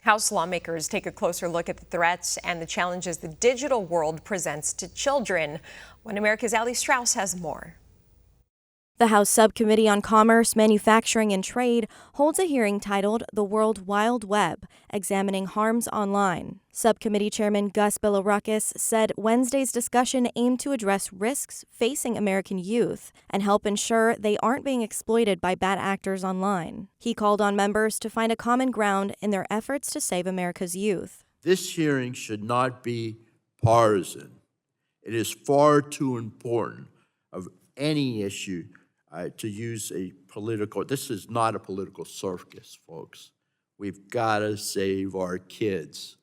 House lawmakers take a closer look at the threats and the challenges the digital world presents to children. When America's Ali Strauss has more. The House Subcommittee on Commerce, Manufacturing, and Trade holds a hearing titled The World Wild Web, Examining Harms Online. Subcommittee Chairman Gus Bilirakis said Wednesday's discussion aimed to address risks facing American youth and help ensure they aren't being exploited by bad actors online. He called on members to find a common ground in their efforts to save America's youth. This hearing should not be partisan. It is far too important of any issue to use a political, this is not a political circus, folks. We've got to save our kids.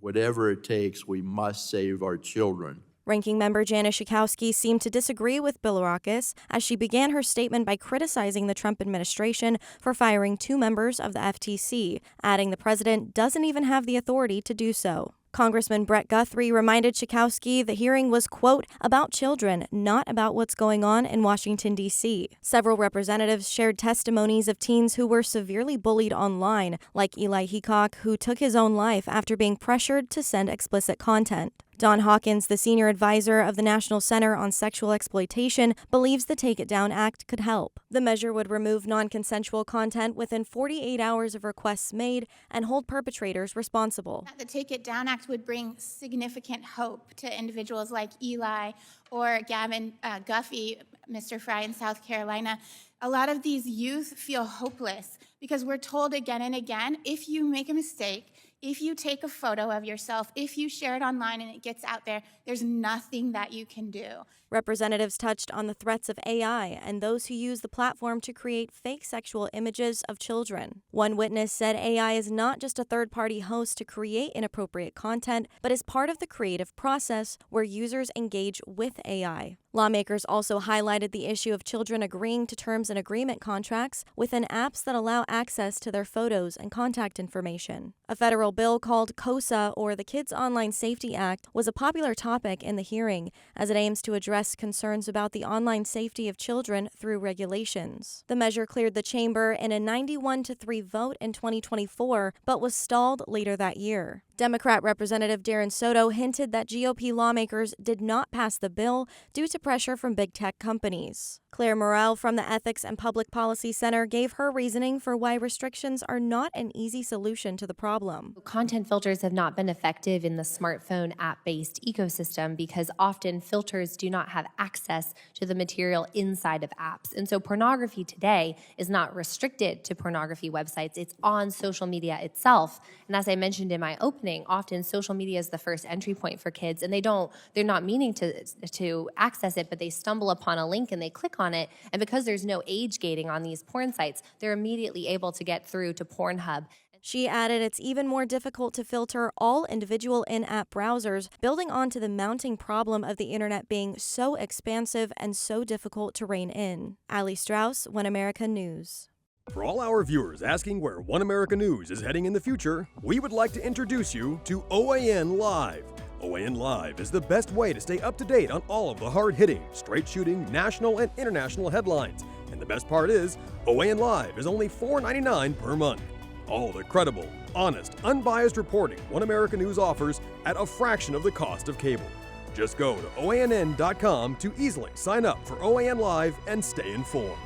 Whatever it takes, we must save our children. Ranking Member Janice Schakowsky seemed to disagree with Bilirakis as she began her statement by criticizing the Trump administration for firing 2 members of the FTC, adding the president doesn't even have the authority to do so. Congressman Brett Guthrie reminded Schakowsky the hearing was, quote, about children, not about what's going on in Washington, D.C. Several representatives shared testimonies of teens who were severely bullied online, like Eli Heacock, who took his own life after being pressured to send explicit content. Don Hawkins, the senior advisor of the National Center on Sexual Exploitation, believes the Take It Down Act could help. The measure would remove non-consensual content within 48 hours of requests made and hold perpetrators responsible. The Take It Down Act would bring significant hope to individuals like Eli or Gavin Guffey, Mr. Fry in South Carolina. A lot of these youth feel hopeless because we're told again and again, if you make a mistake, if you take a photo of yourself, if you share it online and it gets out there, there's nothing that you can do. Representatives touched on the threats of AI and those who use the platform to create fake sexual images of children. One witness said AI is not just a third-party host to create inappropriate content, but is part of the creative process where users engage with AI. Lawmakers also highlighted the issue of children agreeing to terms and agreement contracts within apps that allow access to their photos and contact information. A federal bill called KOSA, or the Kids Online Safety Act, was a popular topic in the hearing as it aims to address concerns about the online safety of children through regulations. The measure cleared the chamber in a 91-3 vote in 2024, but was stalled later that year. Democrat Representative Darren Soto hinted that GOP lawmakers did not pass the bill due to pressure from big tech companies. Claire Morrell from the Ethics and Public Policy Center gave her reasoning for why restrictions are not an easy solution to the problem. Content filters have not been effective in the smartphone app-based ecosystem because often filters do not have access to the material inside of apps. And so pornography today is not restricted to pornography websites. It's on social media itself. And as I mentioned in my opening, often social media is the first entry point for kids, and they're not meaning to access it, but they stumble upon a link and they click on it, and because there's no age gating on these porn sites, they're immediately able to get through to Pornhub. She added it's even more difficult to filter all individual in-app browsers, building onto the mounting problem of the internet being so expansive and so difficult to rein in. Ali Strauss, One America News. For all our viewers asking where One America News is heading in the future, we would like to introduce you to OAN Live. OAN Live is the best way to stay up to date on all of the hard-hitting, straight-shooting, national and international headlines. And the best part is, OAN Live is only $4.99 per month. All the credible, honest, unbiased reporting One America News offers at a fraction of the cost of cable. Just go to OANN.com to easily sign up for OAN Live and stay informed.